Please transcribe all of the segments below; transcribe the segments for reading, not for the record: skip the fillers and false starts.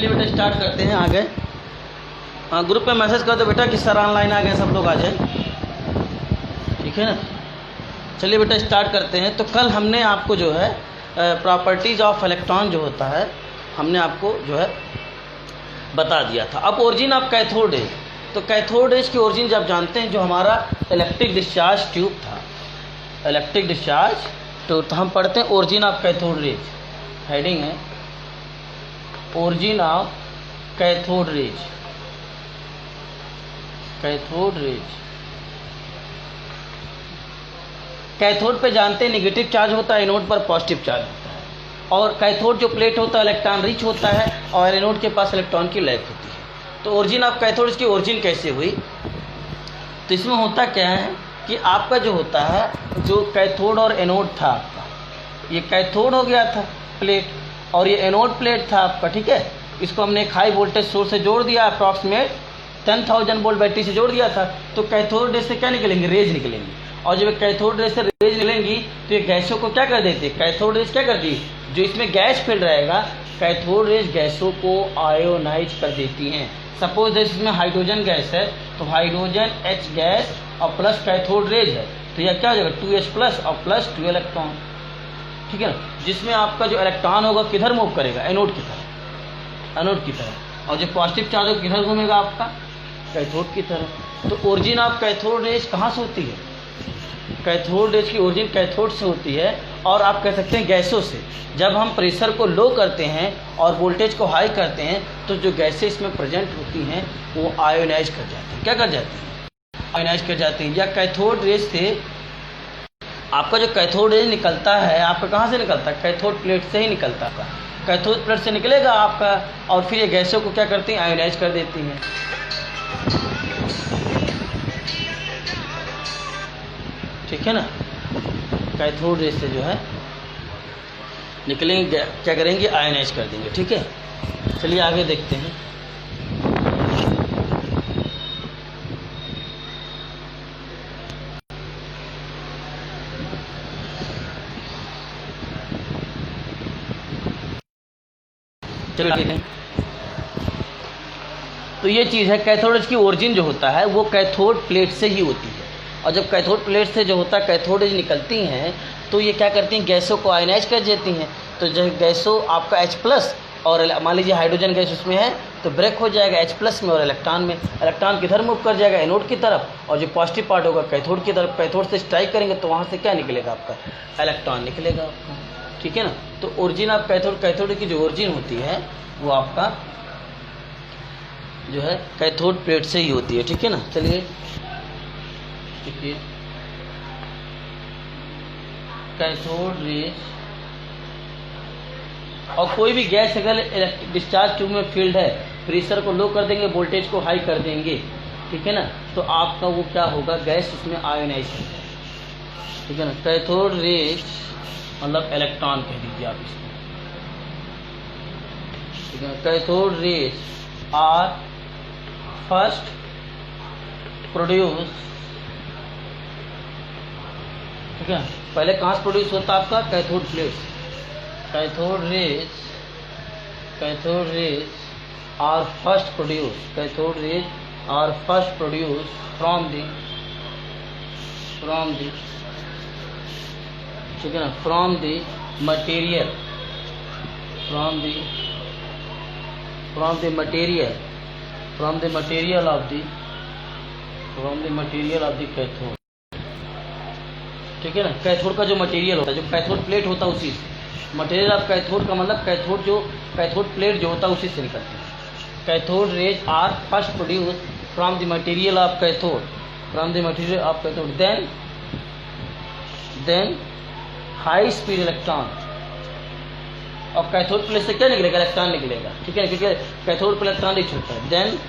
चलिए बेटा स्टार्ट करते हैं आगे। हाँ, ग्रुप में मैसेज कर दो बेटा कि सर ऑनलाइन आ गए, सब लोग आ जाए, ठीक है ना। चलिए बेटा स्टार्ट करते हैं। तो कल हमने आपको जो है प्रॉपर्टीज ऑफ इलेक्ट्रॉन जो होता है हमने आपको जो है बता दिया था। अब ओरिजिन ऑफ कैथोड रेज, तो कैथोड रेज की ओरिजिन जब जानते हैं, जो हमारा इलेक्ट्रिक डिस्चार्ज ट्यूब था, इलेक्ट्रिक डिस्चार्ज तो हम पढ़ते हैं origin of cathode rays, heading है origin of cathode rays. Cathode rays, cathode पे जानते हैं नेगेटिव चार्ज होता है, एनोड पर पॉजिटिव चार्ज होता है, और कैथोड जो प्लेट होता है इलेक्ट्रॉन रिच होता है और एनोड के पास इलेक्ट्रॉन की लैक होती है। तो ओरिजिन ऑफ कैथोड, इसकी ओरिजिन कैसे हुई? तो इसमें होता क्या है कि आपका जो होता है, जो कैथोड और एनोड था आपका, ये कैथोड हो गया था प्लेट और ये एनोड प्लेट था आपका, ठीक है। इसको हमने एक हाई वोल्टेज सोर्स से जोड़ दिया, अप्रॉक्सीमेट 10,000 वोल्ट बैटरी से जोड़ दिया था। तो कैथोड रेज से क्या निकलेंगे? रेज निकलेंगे, और जब कैथोड रेज से रेज निकलेंगी तो ये गैसों को क्या कर देती है? कैथोड रेज क्या करती है? जो इसमें गैस फिल रहेगा, कैथोड रेज गैसों को आयोनाइज कर देती हैं। सपोज इसमें हाइड्रोजन गैस है, तो हाइड्रोजन H गैस और प्लस कैथोड रेज है, तो यह क्या हो जाएगा? 2H प्लस और प्लस 2 इलेक्ट्रॉन, ठीक है ना। जिसमें आपका जो इलेक्ट्रॉन होगा किधर मूव करेगा? एनोड की तरफ, एनोड की तरफ। और जो पॉजिटिव चार्ज होगा किधर घूमेगा? आपका कैथोड की तरफ। तो ओरिजिन ऑफ कैथोड रेज कहाँ से होती है? कैथोड रेज की ओरिजिन कैथोड से होती है, और आप कह सकते हैं गैसों से। जब हम प्रेशर को लो करते हैं और वोल्टेज को हाई करते हैं, तो जो गैसें इसमें प्रेजेंट होती हैं वो आयोनाइज कर जाती हैं। क्या कर जाती हैं? आयोनाइज कर जाती हैं। या कैथोड रेज से आपका जो कैथोड रेज निकलता है, आपका कहाँ से निकलता है? कैथोड प्लेट से ही निकलता है। कैथोड प्लेट से निकलेगा आपका, और फिर ये गैसों को क्या करती हैं? आयोनाइज कर देती हैं, ठीक है ना। कैथोड रेज से जो है निकलेंगे, क्या करेंगे? आयोनाइज कर देंगे, ठीक है। चलिए आगे देखते हैं। चलिए आगे देखें। तो ये चीज़ है, कैथोड रेज की ओरिजिन जो होता है वो कैथोड प्लेट से ही होती है। और जब कैथोड प्लेट से जो होता है कैथोड रेज निकलती हैं, तो ये क्या करती हैं? गैसों को आयनाइज कर देती हैं। तो जब गैसों आपका H प्लस और मान लीजिए हाइड्रोजन गैस उसमें है, तो ब्रेक हो जाएगा H प्लस में और इलेक्ट्रॉन में। इलेक्ट्रॉन किधर मूव कर जाएगा? एनोड की तरफ, और जो पॉजिटिव पार्ट होगा कैथोड की तरफ। कैथोड से स्ट्राइक करेंगे तो वहाँ से क्या निकलेगा? आपका इलेक्ट्रॉन निकलेगा आपका, ठीक है ना। तो ओरिजिन ऑफ कैथोड, कैथोड की जो ओरिजिन होती है वो आपका जो है कैथोड प्लेट से ही होती है, ठीक है ना। चलिए देखिए, कैथोड रेज और कोई भी गैस अगर इलेक्ट्रिक डिस्चार्ज ट्यूब में फील्ड है, प्रेशर को लो कर देंगे, वोल्टेज को हाई कर देंगे, ठीक है ना, तो आपका वो क्या होगा? गैस उसमें आयोनाइज हो जाएगा, ठीक है ना। कैथोड रेज मतलब इलेक्ट्रॉन कह दीजिए आप इसको, ठीक है। Cathode rays are first produce, ठीक है। पहले कहाँ से प्रोड्यूस होता है? आपका cathode plate. Cathode rays are first produce, cathode rays are first produce from the, ठीक है ना, from the material, from the material of the cathode, ठीक है ना। कैथोड का जो मटेरियल होता है, जो कैथोड प्लेट होता है उसी से। मटेरियल ऑफ कैथोड का मतलब कैथोड प्लेट जो होता है उसी से निकलती है। Cathode rays are first produce from the material of cathode, then high speed electron. और कैथोड प्लेट से क्या निकलेगा? इलेक्ट्रॉन निकलेगा, ठीक है, क्योंकि कैथोड पर इलेक्ट्रॉन रिच होता है। Then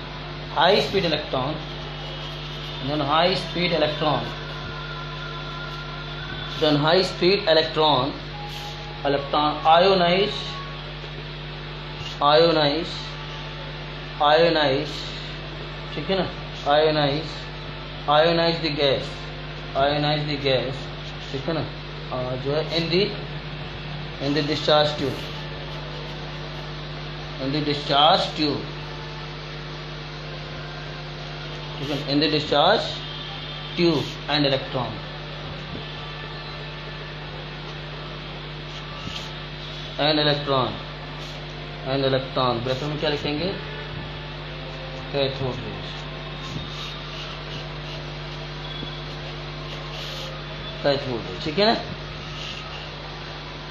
high speed electron, then high speed electron ionize, ठीक है ना, ionize the gas, ठीक है ना, जो है in the discharge tube, in the discharge tube, in the discharge tube and electron. And electron bracket में क्या लिखेंगे, कैथोड रेज, ठीक है ना।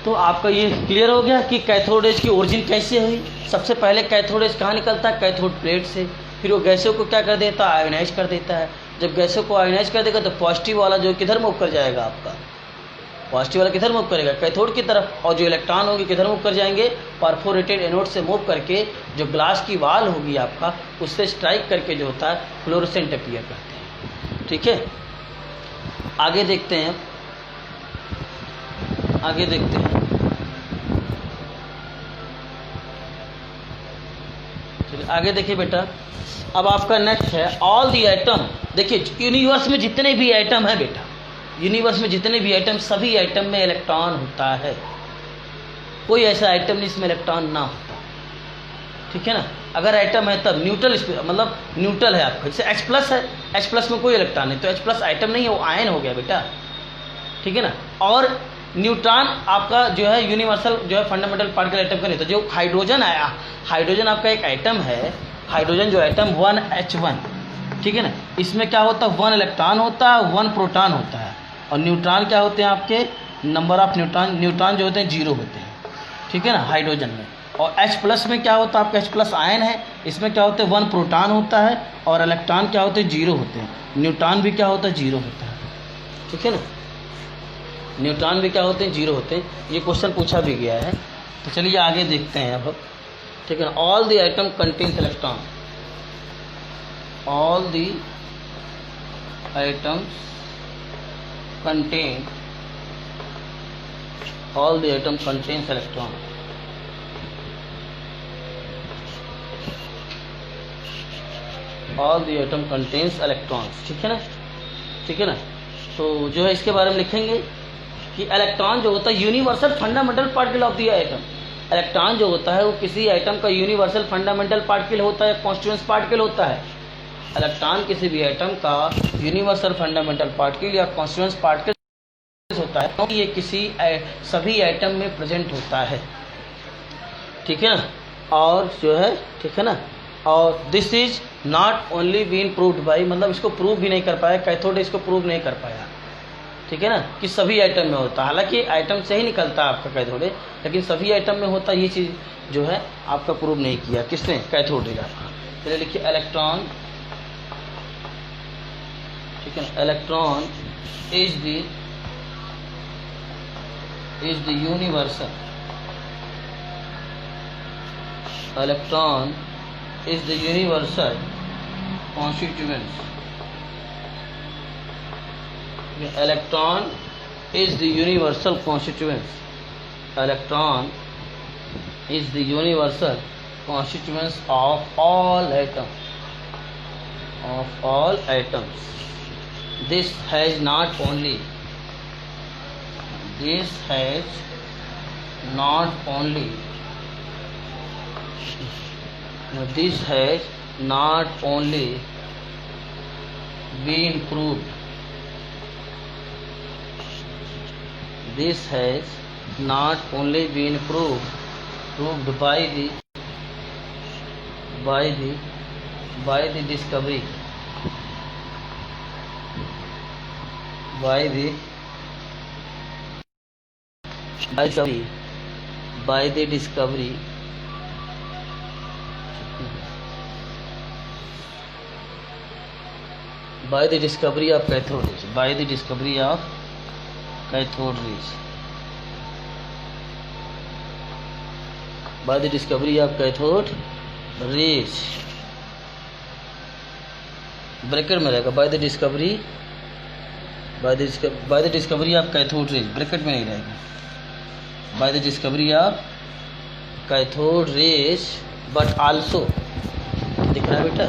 तो आपका ये क्लियर हो गया कि कैथोड रेज की ओरिजिन कैसे हुई। सबसे पहले कैथोड रेज कहाँ निकलता है, कैथोड प्लेट से। फिर वो गैसों को क्या कर देता है, आयोनाइज कर देता है। जब गैसों को आयोनाइज कर देगा तो पॉजिटिव वाला जो किधर मूव कर जाएगा, आपका पॉजिटिव वाला किधर मूव करेगा, कैथोड की तरफ। और जो इलेक्ट्रॉन होंगे किधर मूव कर जाएंगे, परफोरेटेड एनोड से मूव करके जो ग्लास की वाल होगी आपका, उससे स्ट्राइक करके जो होता है फ्लोरोसेंट अपीयर करते हैं। ठीक है, आगे देखते हैं, चलिए आगे देखिए बेटा। अब आपका नेक्स्ट है ऑल दी एटम। देखिए यूनिवर्स में जितने भी एटम है बेटा, यूनिवर्स में जितने भी एटम, सभी एटम में इलेक्ट्रॉन होता है। कोई ऐसा एटम नहीं जिसमें इलेक्ट्रॉन ना होता, ठीक है ना। अगर एटम है तब न्यूट्रल, मतलब न्यूट्रल है आपका, जैसे H प्लस है, H प्लस में कोई इलेक्ट्रॉन नहीं, तो H प्लस आइटम नहीं है, वो आयन हो गया बेटा, ठीक है ना। और न्यूट्रॉन आपका जो है यूनिवर्सल जो है फंडामेंटल पार्टिकल एटम का नहीं होता। जो हाइड्रोजन आया, हाइड्रोजन आपका एक एटम है, हाइड्रोजन जो एटम 1H1, ठीक है ना। इसमें क्या होता है, 1 इलेक्ट्रॉन होता है, 1 प्रोटॉन होता है। और न्यूट्रॉन क्या होते हैं आपके, नंबर ऑफ न्यूट्रॉन जो होते हैं 0 होते हैं, ठीक है ना, हाइड्रोजन में। और H प्लस में क्या होता है आपका, H प्लस आयन है, इसमें क्या होता है 1 प्रोटॉन होता है और इलेक्ट्रॉन क्या होते हैं 0 होते हैं। न्यूट्रॉन भी क्या होता है 0 होता है, ठीक है ना। न्यूट्रॉन भी क्या होते हैं 0 होते हैं। ये क्वेश्चन पूछा भी गया है। तो चलिए आगे देखते हैं अब, ठीक है ना। All the item contains electron, all the items contain, all the atom contains electron, all the atom contains electrons, ठीक है ना, ठीक है ना। तो जो है इसके बारे में लिखेंगे कि इलेक्ट्रॉन जो होता है universal fundamental particle of the atom. Electron जो होता है वो किसी एटम का यूनिवर्सल फंडामेंटल पार्टिकल होता है, कॉन्स्टिट्यूएंट पार्टिकल होता है। इलेक्ट्रॉन किसी भी एटम का यूनिवर्सल फंडामेंटल पार्टिकल या कॉन्स्टिट्यूएंट पार्टिकल होता है, क्योंकि ये किसी सभी एटम में प्रेजेंट होता है, ठीक है ना। और जो है, ठीक है ना, और this is not only been proved by, मतलब इसको प्रूव भी नहीं कर पाया, कैथोड इसको प्रूव नहीं कर पाया, ठीक है ना, कि सभी आइटम में होता है। हालांकि आइटम से ही निकलता है आपका कैथोड, लेकिन सभी आइटम में होता है, ये चीज़ जो है आपका प्रूव नहीं किया किसने, कैथोड का। चलिए लिखिए इलेक्ट्रॉन, ठीक है, electron is the universal, electron is the universal constituents, electron is the universal constituents, electron is the universal constituents of all atoms, this has not only been proved, this has not only been proved by the discovery, by the discovery of cathode rays, by the discovery of cathode rays, by the discovery of cathode rays, bracket में रहेगा, by the discovery of cathode rays, bracket में नहीं रहेगा, by the discovery of cathode rays, but also, दिख रहा है बेटा,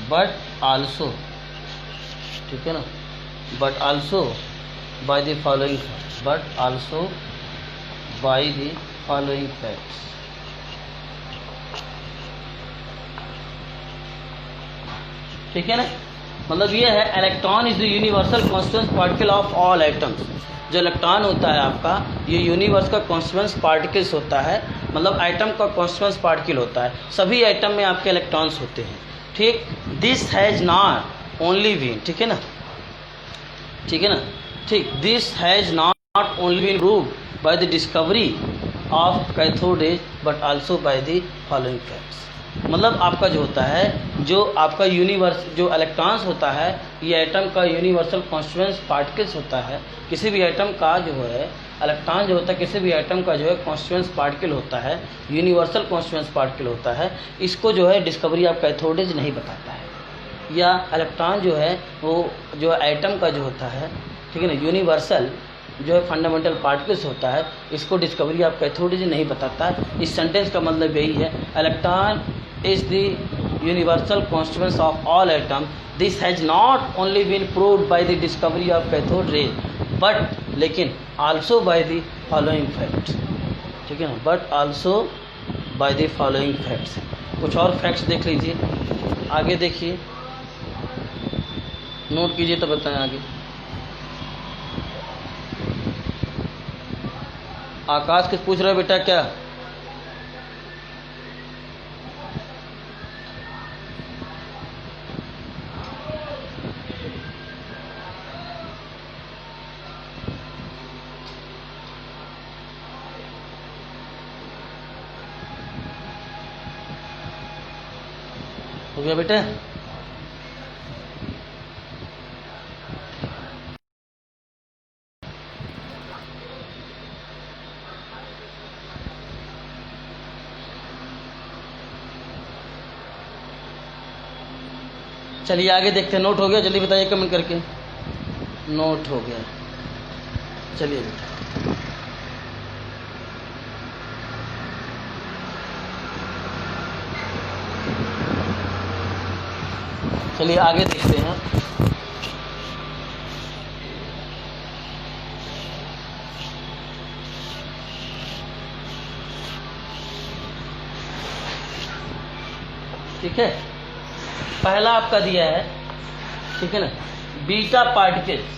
but also, ठीक है ना, but also by the following, but also by the following facts. ठीक है ना, मतलब ये है electron is the universal constituent particle of all atoms. जो इलेक्ट्रॉन होता है आपका, ये यूनिवर्स का कॉन्स्टिट्यूएंट पार्टिकल्स होता है, मतलब एटम का कॉन्स्टिट्यूएंट पार्टिकल होता है। सभी एटम में आपके इलेक्ट्रॉन्स होते हैं। ठीक, this has not only been, ठीक है ना, ठीक है ना, ठीक, this has not only been proved by the discovery of cathode rays but also by the following facts. मतलब आपका जो होता है, जो आपका यूनिवर्स, जो इलेक्ट्रॉन्स होता है, ये एटम का यूनिवर्सल कॉन्स्टिट्यूएंट पार्टिकल्स होता है। किसी भी एटम का जो है इलेक्ट्रॉन जो होता है, किसी भी एटम का जो है कॉन्स्टिट्यूएंट पार्टिकल होता है, यूनिवर्सल कॉन्स्टिट्यूएंट पार्टिकल होता है। इसको जो है डिस्कवरी ऑफ कैथोड रेज नहीं बताता है, या इलेक्ट्रॉन जो है वो जो एटम का जो होता है, ठीक है ना, यूनिवर्सल जो है फंडामेंटल पार्टिकल्स होता है, इसको डिस्कवरी ऑफ कैथोड रेज नहीं बताता। इस सेंटेंस का मतलब यही है, electron is the universal constituents of all atoms. This has not only been proved by the discovery of cathode rays, but लेकिन also by the following facts, ठीक है ना, but also by the following facts। कुछ और facts देख लीजिए, आगे देखिए, नोट कीजिए तो बताएं आगे। आकाश कुछ पूछ रहे हो बेटा क्या? हो गया बेटा? चलिए आगे देखते हैं। नोट हो गया? जल्दी बताइए कमेंट करके। नोट हो गया, चलिए बेटा। चलिए आगे देखते हैं। ठीक है, पहला आपका दिया है, ठीक है ना, बीटा पार्टिकल्स।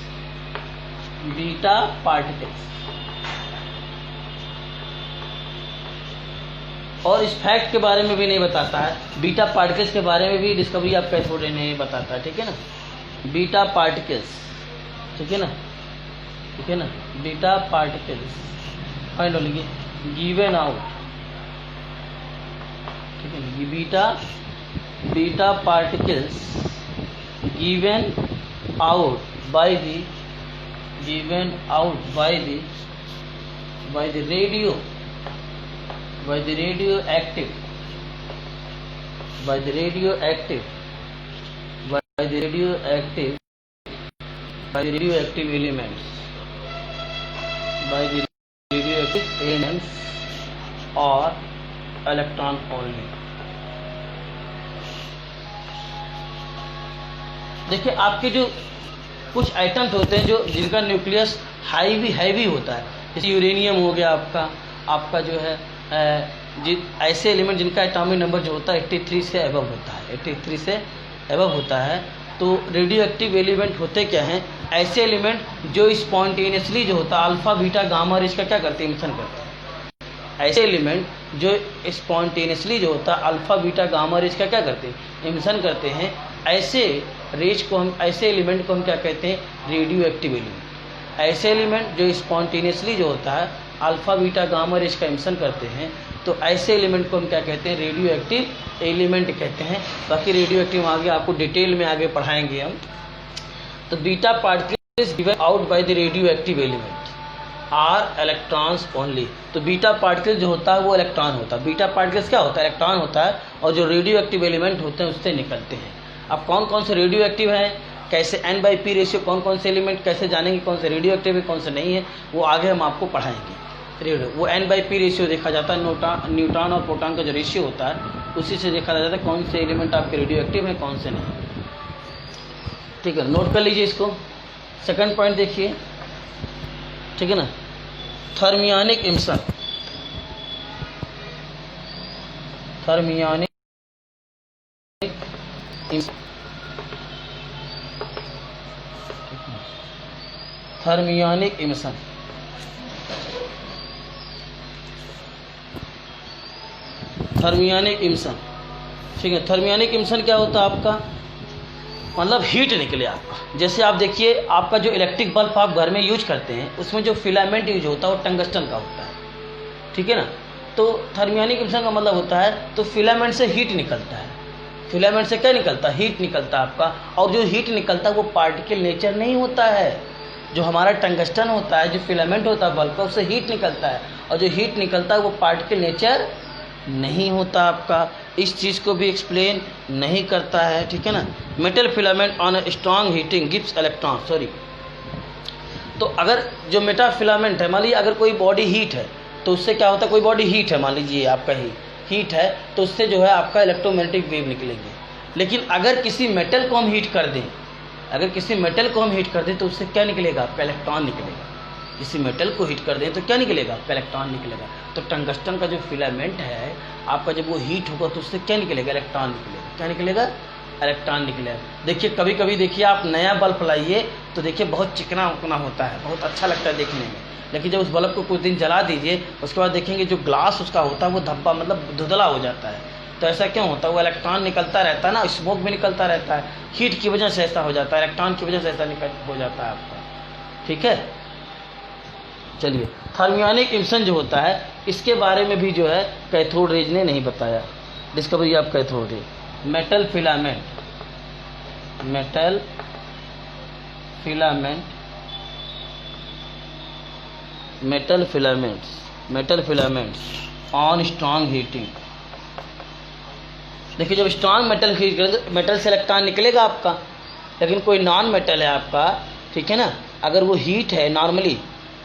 बीटा पार्टिकल्स, और इस फैक्ट के बारे में भी नहीं बताता है। बीटा पार्टिकल्स के बारे में भी डिस्कवरी आप कैथोड रे नहीं बताता है, ठीक है ना। बीटा पार्टिकल्स, ठीक है ना, ठीक है ना, बीटा पार्टिकल्स फाइंड हो लीजिए, गिवन आउट, ठीक है ना, beta particles given out by the radioactive elements or electron only। देखिए आपके जो कुछ आइटम्स होते हैं जो जिनका न्यूक्लियस हैवी होता है, जैसे यूरेनियम हो गया आपका जो है ऐसे एलिमेंट जिनका एटॉमिक नंबर जो होता है 83 से अबव होता है, 83 से अबव होता है। तो रेडियो एक्टिव एलिमेंट होते क्या हैं? ऐसे एलिमेंट जो स्पॉन्टेनियसली जो होता है अल्फा बीटा गामा और इसका क्या करते हैं, इमिशन करते हैं। ऐसे एलिमेंट जो स्पॉन्टेनियसली जो होता है अल्फा बीटा गामा और इसका क्या करते हैं, इमिशन करते हैं। ऐसे रेज को हम, ऐसे एलिमेंट को हम क्या कहते हैं, रेडियो एक्टिव एलिमेंट। ऐसे एलिमेंट जो स्पॉन्टेनियसली जो होता है अल्फा बीटा गामा रेज का इमिशन करते हैं, तो ऐसे एलिमेंट को हम क्या कहते हैं, रेडियो एक्टिव एलिमेंट कहते हैं। बाकी रेडियो एक्टिव आगे आपको डिटेल में आगे पढ़ाएंगे हम। तो beta particles given out by the radioactive element are electrons only. तो बीटा पार्टिकल जो होता है वो इलेक्ट्रॉन होता है। बीटा पार्टिकल्स क्या होता है, इलेक्ट्रॉन होता है, और जो रेडियो एक्टिव एलिमेंट होते हैं उससे निकलते हैं। अब कौन कौन से रेडियो एक्टिव हैं, कैसे N/P रेशियो, कौन कौन से एलिमेंट कैसे जानेंगे कौन से रेडियो एक्टिव है कौन से नहीं है, वो आगे हम आपको पढ़ाएंगे। रेडियो वो N/P रेशियो देखा जाता है, न्यूट्रॉन और प्रोटॉन का जो रेशियो होता है उसी से देखा जाता है कौन से एलिमेंट आपके रेडियो एक्टिव है कौन से नहीं। ठीक है, नोट कर लीजिए इसको। सेकंड पॉइंट देखिए, ठीक है ना, thermionic emission. Thermionic thermionic emission. Thermionic emission, ठीक है। थर्मियोनिक इमिशन क्या होता है आपका, मतलब हीट निकले आपका। जैसे आप देखिए, आपका जो इलेक्ट्रिक बल्ब आप घर में यूज करते हैं, उसमें जो फिलामेंट यूज होता है वो टंगस्टन का होता है, ठीक है ना। तो थर्मियोनिक इमिशन का मतलब होता है, तो फिलामेंट से हीट निकलता है। फिलामेंट से क्या निकलता है, हीट निकलता है आपका। और जो हीट निकलता है वो पार्टिकल नेचर नहीं होता है। जो हमारा टंगस्टन होता है, जो फिलामेंट होता है बल्ब का, उससे हीट निकलता है, और जो हीट निकलता है वो पार्टिकल नेचर नहीं होता आपका। इस चीज़ को भी एक्सप्लेन नहीं करता है, ठीक है ना। Metal filament on a strong heating gives electron, sorry. तो अगर जो मेटा फिलामेंट है, मान लीजिए अगर कोई बॉडी हीट है तो उससे क्या होता है, कोई बॉडी हीट है, मान लीजिए आपका हीट है, तो उससे जो है आपका इलेक्ट्रोमैग्नेटिक वेव निकलेंगे। लेकिन अगर किसी मेटल को हम हीट कर दें, अगर किसी मेटल को हम हीट कर दें तो उससे क्या निकलेगा, आपका इलेक्ट्रॉन निकलेगा। किसी मेटल को हीट कर दें तो क्या निकलेगा, आपका इलेक्ट्रॉन निकलेगा। तो टंगस्टन का जो फिलामेंट है आपका, जब वो हीट होगा तो उससे क्या निकलेगा, इलेक्ट्रॉन निकलेगा। क्या निकलेगा, इलेक्ट्रॉन निकलेगा। देखिए कभी कभी देखिए आप नया बल्ब लाइए तो देखिए बहुत चिकना उकना होता है, बहुत अच्छा लगता है देखने में। लेकिन जब उस बल्ब को कुछ दिन जला दीजिए, उसके बाद देखेंगे जो ग्लास उसका होता है वो धब्बा, मतलब धुंधला हो जाता है। तो ऐसा क्यों होता है, वो इलेक्ट्रॉन निकलता रहता है ना, स्मोक भी निकलता रहता है। हीट की वजह से ऐसा हो जाता है, इलेक्ट्रॉन की वजह से ऐसा हो जाता है आपका, ठीक है। चलिए, थर्मियोनिक इमिशन जो होता है इसके बारे में भी जो है कैथोड रेज ने नहीं बताया। Discovery of cathode raise. Metal filament, metal filament, metal filaments, metal filaments on strong heating. देखिए जब स्ट्रॉन्ग मेटल हीट करेंगे, मेटल से इलेक्ट्रॉन निकलेगा आपका। लेकिन कोई नॉन मेटल है आपका, ठीक है ना, अगर वो हीट है नॉर्मली,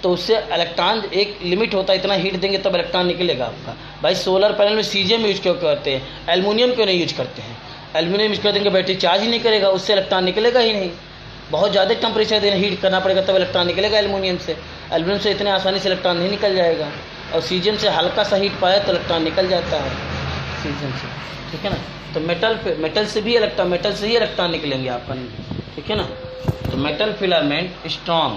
तो उससे इलेक्ट्रॉन एक लिमिट होता है, इतना हीट देंगे तब इलेक्ट्रॉन निकलेगा आपका। भाई सोलर पैनल में सीजियम यूज क्यों करते हैं, एल्युमिनियम क्यों नहीं यूज करते हैं। एल्युमिनियम यूज कर देंगे, बैटरी चार्ज ही नहीं करेगा, उससे इलेक्ट्रॉन निकलेगा ही नहीं। बहुत ज़्यादा टेम्परेचर देना, हीट करना पड़ेगा तब इलेक्ट्रॉन निकलेगा एल्युमिनियम से। एल्युमिनियम से इतने आसानी से इलेक्ट्रॉन नहीं निकल जाएगा, और सीजियम से हल्का सा हीट पाया तो इलेक्ट्रॉन निकल जाता है सीजियम से, ठीक है ना। तो मेटल से भी इलेक्ट्रॉन, मेटल से ही इलेक्ट्रॉन निकलेंगे आपका, ठीक है ना। तो मेटल फिलामेंट स्ट्रॉन्ग।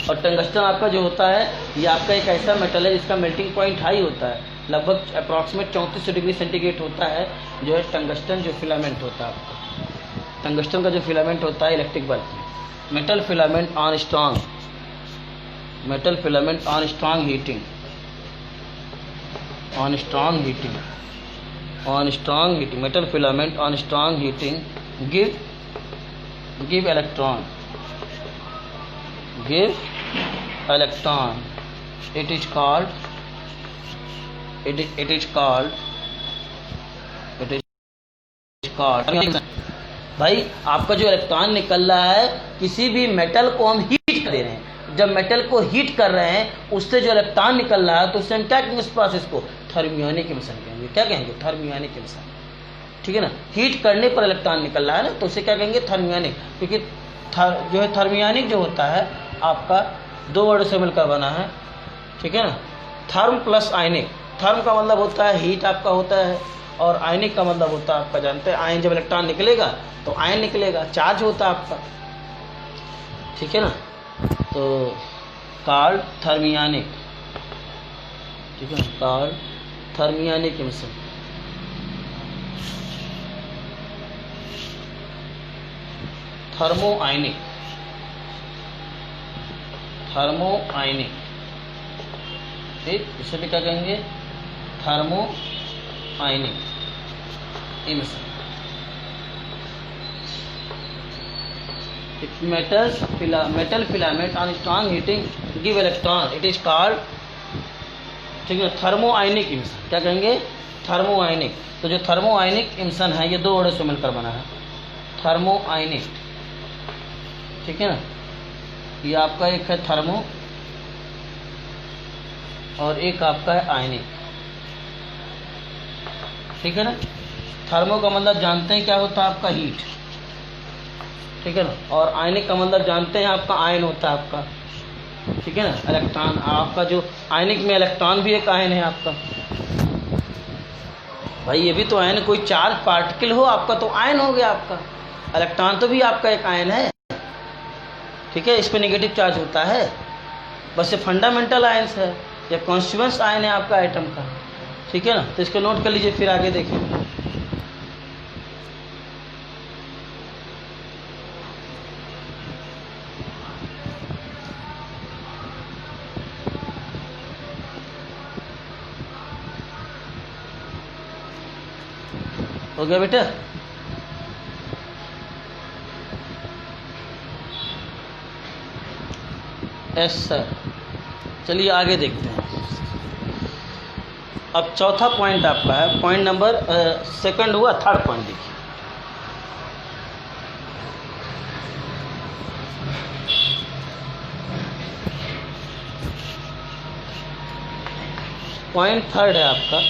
और टंगस्टन आपका जो होता है, ये आपका एक ऐसा मेटल है जिसका मेल्टिंग पॉइंट हाई होता है, लगभग अप्रॉक्सीमेट 3400 डिग्री सेंटीग्रेड होता है, जो है टंगस्टन जो फिलामेंट होता है आपका। टंगस्टन का जो फिलामेंट होता है इलेक्ट्रिक बल्ब में। Metal filament on strong, metal filament on strong heating, on strong heating, on strong heating, metal filament on strong heating give electron, give electron. It is called भाई आपका जो electron निकल रहा है, किसी भी मेटल को हम हीट कर दे रहे हैं। जब मेटल को हीट कर रहे हैं उससे जो इलेक्ट्रॉन निकल रहा है, तो उससे हम क्या कहेंगे, इस प्रोसेस को थर्मियोनिक इमिशन कहेंगे। क्या कहेंगे, थर्मियोनिक इमिशन, ठीक है ना। हीट करने पर इलेक्ट्रॉन निकल रहा है ना, तो उसे क्या कहेंगे, थर्मियोनिक। क्योंकि जो है थर्मियोनिक जो होता है आपका 2 वर्ड से मिलकर बना है, ठीक है ना। थर्म प्लस आयनिक। थर्म का मतलब होता है हीट आपका होता है, और आयनिक का मतलब होता है आपका, जानते हैं आयन, जब इलेक्ट्रॉन निकलेगा तो आयन निकलेगा, चार्ज होता है आपका, ठीक है ना। तो कॉल्ड थर्मियोनिक, ठीक है, कॉल्ड थर्मियोनिक इमिशन। थर्मो आयनिक, थर्मो आयनिक, ठीक, इसे भी क्या कहेंगे, thermo ionic emission. Metal filament on strong heating give electron, it is called, ठीक है, थर्मो आयनिक इमिशन। क्या कहेंगे, थर्मो आयनिक। तो जो थर्मो आयनिक इमिशन है ये 2 वर्ड से मिलकर बना है, थर्मो आयनिक, ठीक है ना। ये आपका एक है थर्मो और एक आपका है आयनिक, ठीक है ना। थर्मो का मतलब जानते हैं क्या होता है आपका, हीट, ठीक है ना। और आयनिक का मतलब जानते हैं आपका, आयन होता है आपका, ठीक है ना, इलेक्ट्रॉन। आपका जो आयनिक में इलेक्ट्रॉन भी एक आयन है आपका, भाई ये भी तो आयन, कोई चार्ज पार्टिकल हो आपका तो आयन हो गया आपका। इलेक्ट्रॉन तो भी आपका एक आयन है, ठीक है, इस पर नेगेटिव चार्ज होता है। बस ये फंडामेंटल आयन्स है, या कॉन्स्टिट्यूएंट्स आयन है आपका एटम का, ठीक है ना। तो इसको नोट कर लीजिए, फिर आगे देखें। हो गया बेटा? Yes sir. चलिए आगे देखते हैं। अब चौथा पॉइंट आपका है, पॉइंट नंबर सेकंड हुआ, थर्ड पॉइंट देखिए। पॉइंट थर्ड है आपका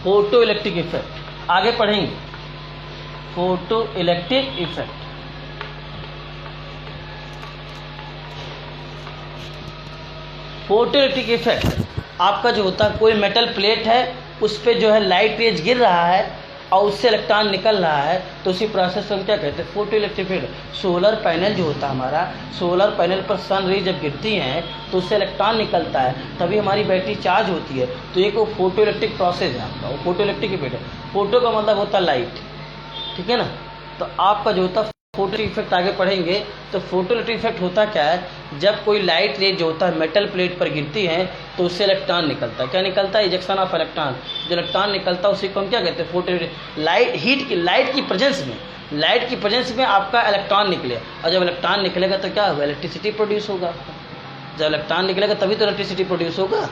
फोटो इलेक्ट्रिक इफेक्ट। आगे पढ़ेंगे photo electric effect. Photo electric effect आपका जो होता है, कोई मेटल प्लेट है, उस पर जो है लाइट रेज गिर रहा है और उससे इलेक्ट्रॉन निकल रहा है, तो उसी प्रोसेस को हम क्या कहते हैं, photo electric effect. Solar panel जो होता है हमारा, सोलर पैनल पर सन रे जब गिरती हैं तो उससे इलेक्ट्रॉन निकलता है, तभी हमारी बैटरी चार्ज होती है। तो एक वो फोटो इलेक्ट्रिक प्रोसेस है आपका, वो फोटो इलेक्ट्रिक इफेक्ट है। फोटो का मतलब होता है लाइट, ठीक है ना। तो आपका जो होता है फोटो इफेक्ट, आगे पढ़ेंगे। तो फोटो इलेक्ट्रिक इफेक्ट होता क्या है, जब कोई लाइट रे जो होता है मेटल प्लेट पर गिरती है तो उससे इलेक्ट्रॉन निकलता है। क्या निकलता है? Ejection of electron. जो इलेक्ट्रॉन निकलता है उसी को हम क्या कहते हैं, फोटो इलेक्ट्रिक। लाइट की प्रेजेंस में आपका इलेक्ट्रॉन निकले, और जब इलेक्ट्रॉन निकलेगा तो क्या होगा, इलेक्ट्रिसिटी प्रोड्यूस होगा आपका। जब इलेक्ट्रॉन निकलेगा तभी तो इलेक्ट्रिसिटी प्रोड्यूस होगा।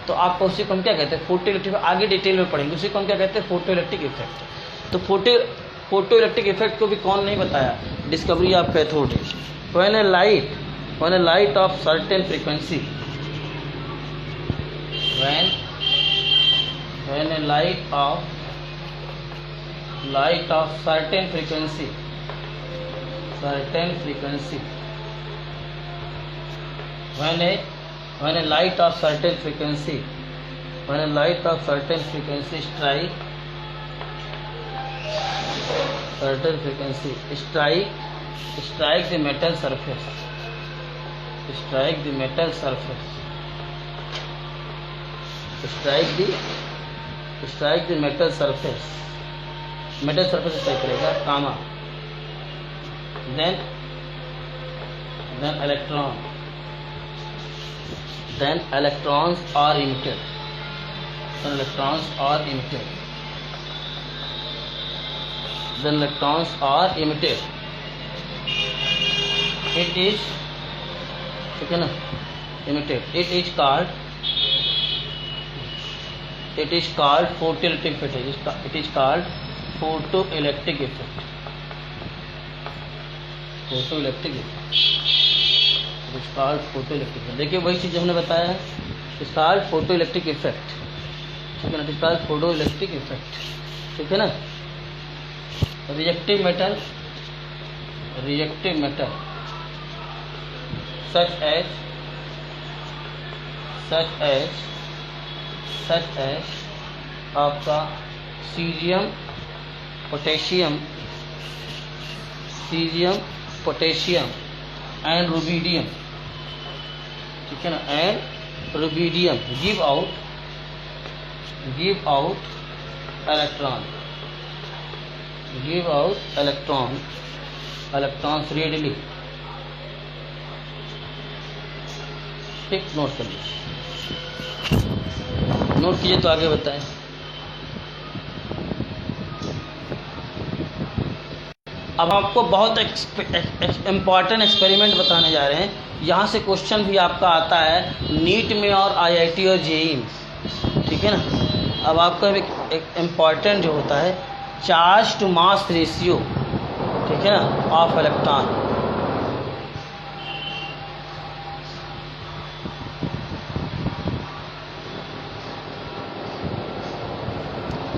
तो आपको उसी को हम क्या कहते हैं, फोटो इलेक्ट्रिक। आगे डिटेल में पढ़ेंगे, उसी को हम क्या कहते हैं, फोटो इलेक्ट्रिक इफेक्ट। तो फोटो इलेक्ट्रिक इफेक्ट को भी कौन नहीं बताया, discovery of cathode. When A light of certain frequency, when a light of certain frequency, when a light of certain frequency strike the metal surface, strike the metal surface strike करेगा, कामा, then electrons are emitted, it is, ठीक है ना, emitted, it is called photoelectric effect. It is called photoelectric effect. देखिए वही चीज़ हमने बताया है, इस कॉल्ड फोटोइलेक्ट्रिक इफेक्ट, ठीक है ना। इस कॉल्ड फोटोइलेक्ट्रिक इफेक्ट, ठीक है ना। रिएक्टिव मेटल such as आपका सीरियम, पोटेशियम एंड रुबिडियम, ठीक है ना, and rubidium give out electrons readily, ठीक। नोट कर लीजिए, नोट कीजिए तो आगे बताएं। अब आपको बहुत इम्पॉर्टेंट एक्सपेरिमेंट बताने जा रहे हैं। यहाँ से क्वेश्चन भी आपका आता है नीट में और आईआईटी और जेईई में, ठीक है ना। अब आपका एक इम्पॉर्टेंट जो होता है चार्ज टू मास रेशियो, ठीक है ना, ऑफ इलेक्ट्रॉन।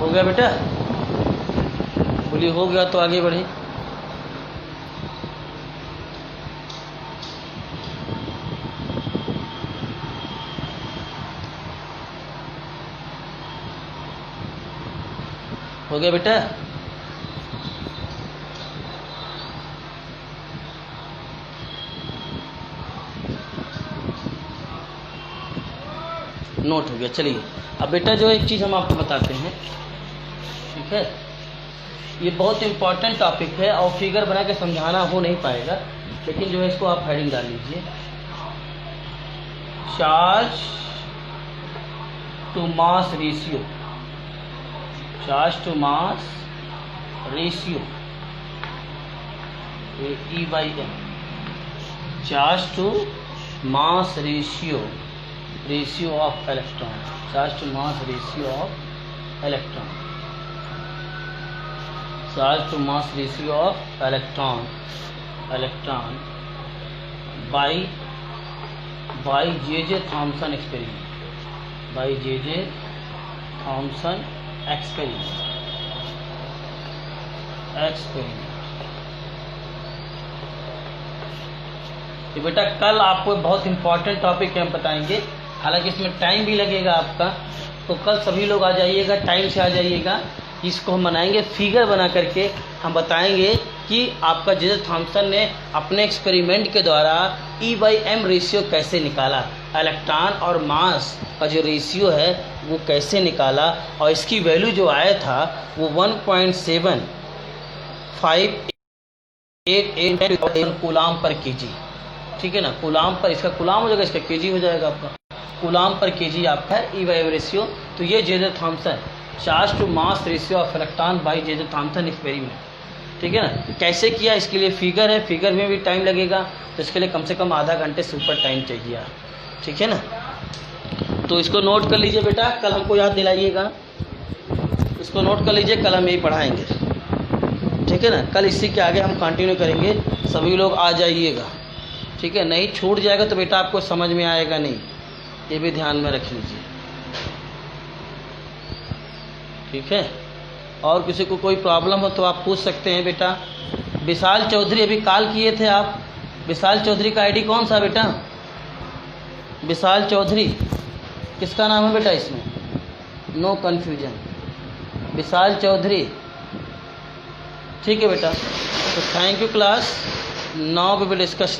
हो गया बेटा? बोलिए हो गया तो आगे बढ़े। हो गया बेटा? नोट हो गया। चलिए अब बेटा जो एक चीज़ हम आपको बताते हैं, ठीक है, ये बहुत इंपॉर्टेंट टॉपिक है और फिगर बना के समझाना हो नहीं पाएगा, लेकिन जो है इसको आप हेडिंग डाल लीजिए, charge to mass ratio, charge to mass ratio E/m, charge to mass ratio, ratio of electron, charge to mass ratio of electron, charge to mass ratio of electron, electron by J.J. Thomson experiment, by J.J. Thomson experiment, तो बेटा कल आपको बहुत important topic हम बताएंगे, हालांकि इसमें time भी लगेगा आपका, तो कल सभी लोग आ जाइएगा, टाइम से आ जाइएगा। इसको हम बनाएंगे फिगर बना करके, हम बताएंगे कि आपका J.J. थॉमसन ने अपने एक्सपेरिमेंट के द्वारा E/m रेशियो कैसे निकाला, इलेक्ट्रॉन और मास का जो रेशियो है वो कैसे निकाला, और इसकी वैल्यू जो आया था वो 1.7588 कूलाम पर केजी, ठीक है ना, कूलाम पर, इसका कूलाम हो जाएगा, इसका केजी हो जाएगा आपका, कूलाम पर केजी आपका है E/m रेशियो। तो ये J.J. Thomson, charge to mass ratio of electron by J.J. Thomson experiment, ठीक है ना, कैसे किया इसके लिए फिगर है, फिगर में भी टाइम लगेगा, तो इसके लिए कम से कम आधा घंटे से ऊपर टाइम चाहिए, ठीक है ना। तो इसको नोट कर लीजिए बेटा, कल हमको याद दिलाइएगा, इसको नोट कर लीजिए, कल हम यही पढ़ाएंगे, ठीक है ना। कल इसी के आगे हम कंटिन्यू करेंगे, सभी लोग आ जाइएगा, ठीक है, नहीं छूट जाएगा तो बेटा आपको समझ में आएगा नहीं, ये भी ध्यान में रख लीजिए, ठीक है। और किसी को कोई प्रॉब्लम हो तो आप पूछ सकते हैं बेटा। विशाल चौधरी अभी कॉल किए थे आप, विशाल चौधरी का आईडी कौन सा बेटा? विशाल चौधरी किसका नाम है बेटा इसमें? नो कन्फ्यूजन, विशाल चौधरी, ठीक है बेटा। तो thank you class, now we will discuss.